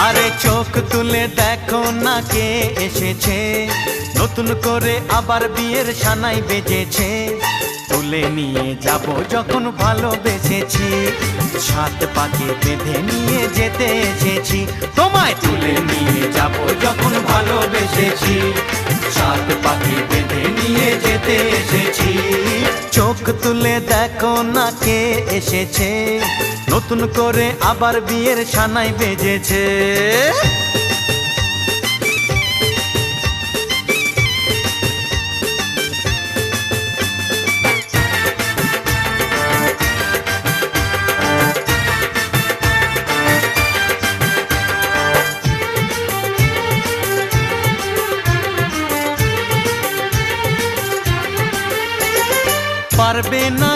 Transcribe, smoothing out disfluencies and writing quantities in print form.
আরে চোখ তুলে দেখো না কে এসেছে, নতুন করে আবার বিয়ের সানাই বেজেছে। তুলে নিয়ে যাব যখন ভালোবেসেছি, সাত পাকে বেঁধে নিয়ে যেতে এসেছি। তোমায় তুলে নিয়ে যাব যখন ভালোবেসেছি, সাত পাকে বেঁধে নিয়ে যেতে এসেছি। চোখ তুলে দেখো না কে এসেছে, নতুন করে আবার বিয়ের সানাই বেজেছে। পারবে না